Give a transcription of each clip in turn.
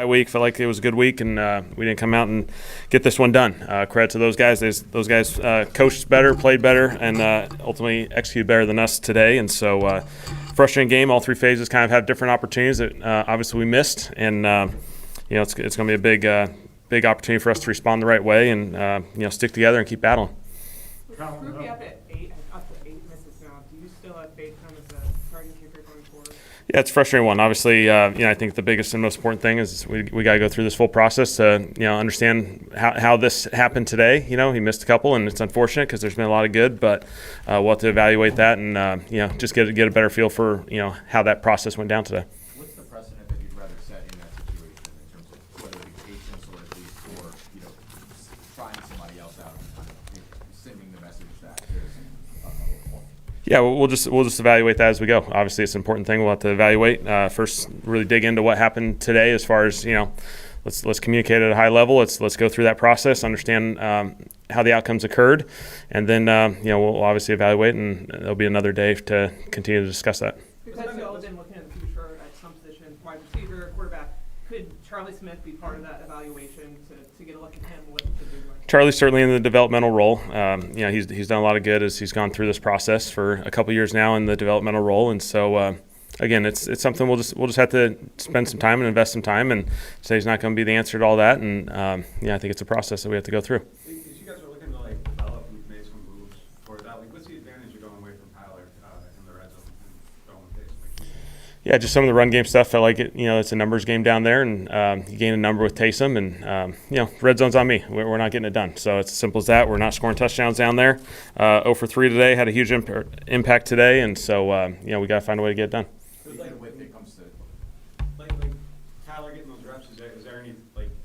Week felt like it was a good week, and we didn't come out and get this one done. Credit to those guys. Those guys coached better, played better, and ultimately executed better than us today. And so, frustrating game. All three phases kind of have different opportunities that obviously we missed, and it's going to be a big opportunity for us to respond the right way and stick together and keep battling. Ruby up to eight misses now. Do you still have faith in him as a starting kicker going forward? Yeah, it's a frustrating one. Obviously, I think the biggest and most important thing is we got to go through this full process to understand how this happened today. He missed a couple, and it's unfortunate because there's been a lot of good, but we'll have to evaluate that and just get a better feel for how that process went down today. What's the precedent that you'd rather set in that situation in terms of whether it be patience or at least trying somebody else out and kind of sending the message that there's a point? Yeah, we'll just evaluate that as we go. Obviously, it's an important thing. We'll have to evaluate first. Really dig into what happened today, as far as let's communicate at a high level. Let's go through that process, understand how the outcomes occurred, and then we'll obviously evaluate, and there'll be another day to continue to discuss that. Because you all have been looking at the future at some position, wide receiver, quarterback. Could Charlie Smith be part of that evaluation to get a look at him? What he could do? Charlie's certainly in the developmental role. He's done a lot of good as he's gone through this process for a couple years now in the developmental role, and so again, it's something we'll just have to spend some time and invest some time. And today's not going to be the answer to all that, and I think it's a process that we have to go through. As you guys are looking to develop and make some moves for that, what's the advantage of going away from Tyler in the red zone and going with Taysom? Yeah, just some of the run game stuff. Felt like it's a numbers game down there, and you gain a number with Taysom, and red zone's on me. We're not getting it done. So it's as simple as that. We're not scoring touchdowns down there. 0 for 3 today, had a huge impact today, and so we got to find a way to get it done. When it comes to like Tyler getting those reps, is there any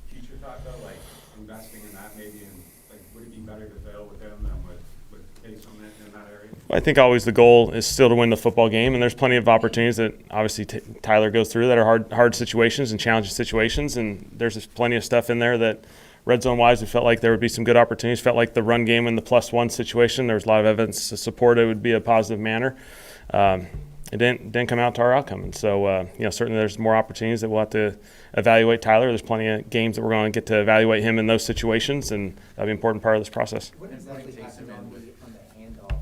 future thought though, investing in that maybe, and would it be better to fail with him than with Taysom in that area? I think always the goal is still to win the football game, and there's plenty of opportunities that obviously Tyler goes through that are hard situations and challenging situations, and there's plenty of stuff in there that red zone wise we felt like there would be some good opportunities. Felt like the run game in the +1 situation, there was a lot of evidence to support it would be a positive manner. It didn't come out to our outcome, and so certainly there's more opportunities that we'll have to evaluate Tyler. There's plenty of games that we're going to get to evaluate him in those situations, and that'll be an important part of this process. What exactly happened on the handoff?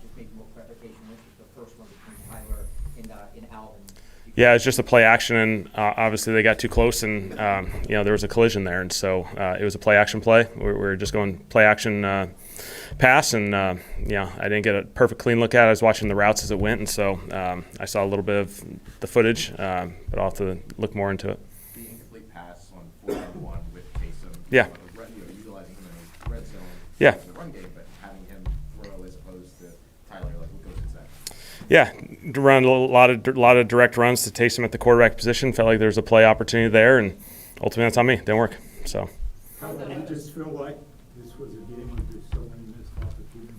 Just maybe more clarification. This was the first one between Tyler and Alvin. Yeah, it's just a play action, and obviously they got too close, and there was a collision there, and so it was a play action play. We were just going play action pass, and I didn't get a perfect clean look at it. I was watching the routes as it went, and so I saw a little bit of the footage, but I'll have to look more into it. the incomplete pass on 4-1 with Taysom, Yeah. utilizing him in a red zone Yeah. in the run game, but having him throw as opposed to Tyler, what goes into that? Yeah, run a lot of direct runs to Taysom at the quarterback position. Felt like there was a play opportunity there, and ultimately that's on me. Didn't work. So. How did you just feel like this was a game with just so many missed opportunities?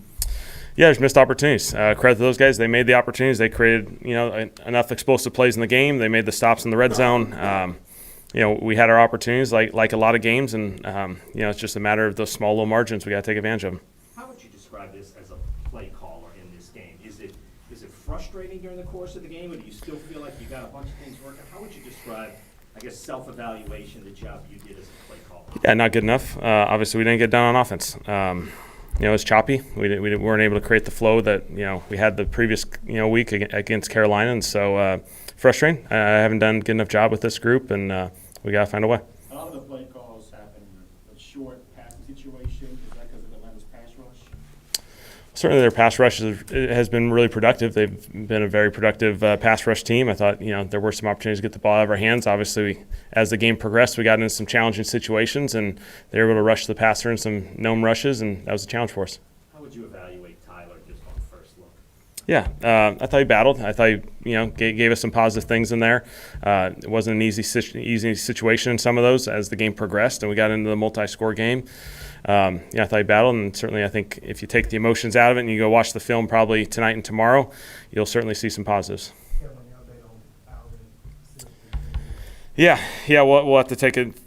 Yeah, there's missed opportunities. Credit to those guys. They made the opportunities. They created, enough explosive plays in the game. They made the stops in the red zone. We had our opportunities like a lot of games, and it's just a matter of those small little margins. We got to take advantage of them. How would you describe this as a play caller in this game? Is it frustrating during the course of the game, or do you still feel like you got a bunch of things working? How would you describe, self-evaluation, the job you did as a play caller? Yeah, not good enough. Obviously, we didn't get done on offense. It was choppy. We weren't able to create the flow that we had the previous week against Carolina, and so frustrating. I haven't done a good enough job with this group, and we got to find a way. A lot of the play calls happen in a short passing situation. Is that because of Atlanta's pass rush? Certainly their pass rush has been really productive. They've been a very productive pass rush team. I thought there were some opportunities to get the ball out of our hands. Obviously, as the game progressed, we got into some challenging situations, and they were able to rush the passer in some gnome rushes, and that was a challenge for us. How would you evaluate Tyler just on first look? Yeah, I thought he battled. I thought he gave us some positive things in there. It wasn't an easy situation in some of those as the game progressed, and we got into the multi-score game. I thought he battled, and certainly I think if you take the emotions out of it and you go watch the film probably tonight and tomorrow, you'll certainly see some positives. Yeah, we'll have to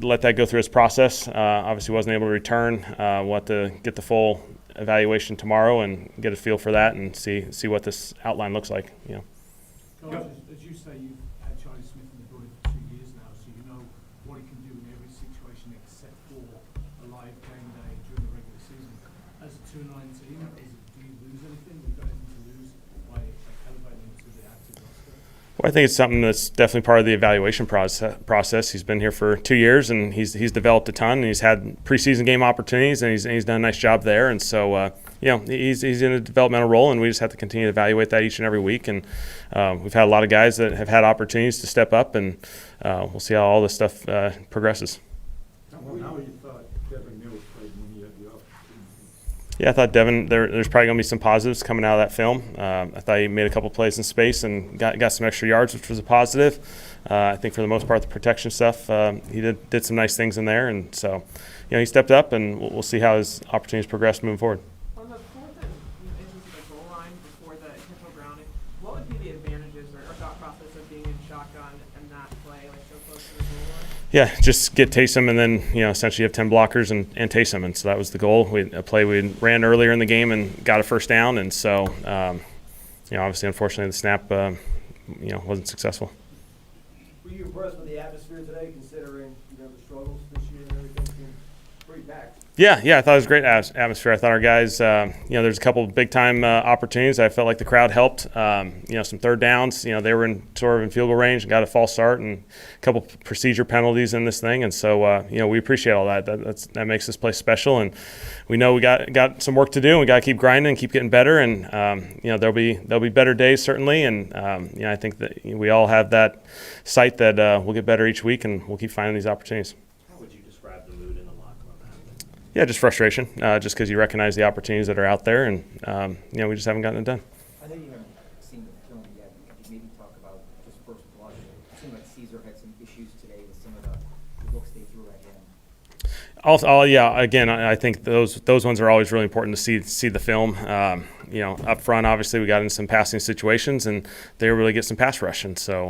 let that go through its process. Obviously wasn't able to return. We'll have to get the full evaluation tomorrow and get a feel for that and see what this outline looks like. Coach, as you say, you've had Charlie Smith in the building for 2 years now, so you 2-9 team, do you lose anything? We've got anything to lose by elevating to the active roster? Well, I think it's something that's definitely part of the evaluation process. He's been here for 2 years, and he's developed a ton, and he's had preseason game opportunities, and he's done a nice job there. And so, he's in a developmental role, and we just have to continue to evaluate that each and every week. And we've had a lot of guys that have had opportunities to step up, and we'll see how all this stuff progresses. Well, how you thought Devin Mills played when he had the opportunity? Yeah, I thought Devin, there's probably going to be some positives coming out of that film. I thought he made a couple plays in space and got some extra yards, which was a positive. I think for the most part, the protection stuff, he did some nice things in there. And so, he stepped up, and we'll see how his opportunities progress moving forward. On the 4th and inches of the goal line before the intentional grounding, what would be the advantages or thought process of being in shotgun and that play, like so close to the goal line? Yeah, just get Taysom, and then essentially you have 10 blockers and Taysom, and so that was the goal. A play we ran earlier in the game and got a first down, and so obviously, unfortunately, the snap wasn't successful. Were you impressed with the atmosphere today, considering the struggles this year and everything seemed pretty packed? Yeah, I thought it was a great atmosphere. I thought our guys, there's a couple big time opportunities. I felt like the crowd helped. Some third downs. They were in field goal range and got a false start, and a couple procedure penalties in this thing. And so, we appreciate all that. That makes this place special. And we know we got some work to do, and we got to keep grinding and keep getting better. And there'll be better days certainly. And I think that we all have that sight that we'll get better each week, and we'll keep finding these opportunities. How would you describe the mood in the locker room? Yeah, just frustration, just because you recognize the opportunities that are out there, and we just haven't gotten it done. I know you haven't seen the film yet. Could you maybe talk about just first blush? It seemed like Caesar had some issues today with some of the looks they threw at him. Again, I think those ones are always really important to see the film. Up front, obviously, we got in some passing situations, and they really get some pass rush. And so,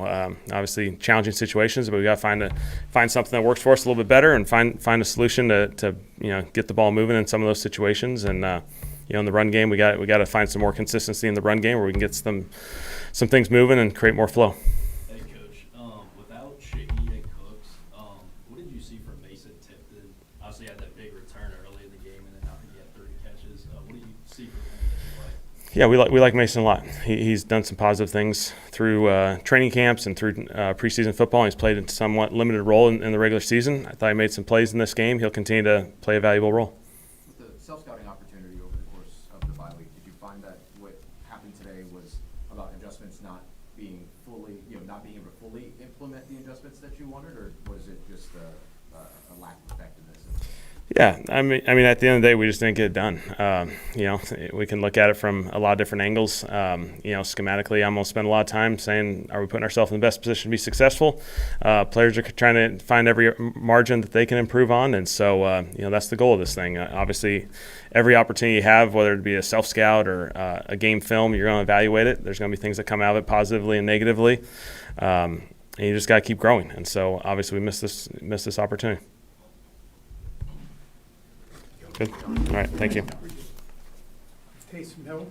obviously, challenging situations, but we got to find something that works for us a little bit better, and find a solution to get the ball moving in some of those situations. And in the run game, we got to find some more consistency in the run game where we can get some things moving and create more flow. Hey, Coach. Without Shaheed and Cooks, what did you see from Mason Tipton? Obviously, had that big return early in the game, and then I think he had 30 catches. What do you see from him in this play? Yeah, we like Mason a lot. He's done some positive things through training camps and through preseason football. He's played a somewhat limited role in the regular season. I thought he made some plays in this game. He'll continue to play a valuable role. With the self-scouting opportunity over the course of the bye week, did you find that what happened today was about adjustments not being fully, not being able to fully implement the adjustments that you wanted, or was it just a lack of effectiveness? Yeah, I mean, at the end of the day, we just didn't get it done. We can look at it from a lot of different angles. Schematically, I'm going to spend a lot of time saying, are we putting ourselves in the best position to be successful? Players are trying to find every margin that they can improve on, and so, that's the goal of this thing. Obviously, every opportunity you have, whether it be a self-scout or a game film, you're going to evaluate it. There's going to be things that come out of it positively and negatively, and you just got to keep growing. And so, obviously, we missed this opportunity. Good. All right. Thank you. Taysom Hill,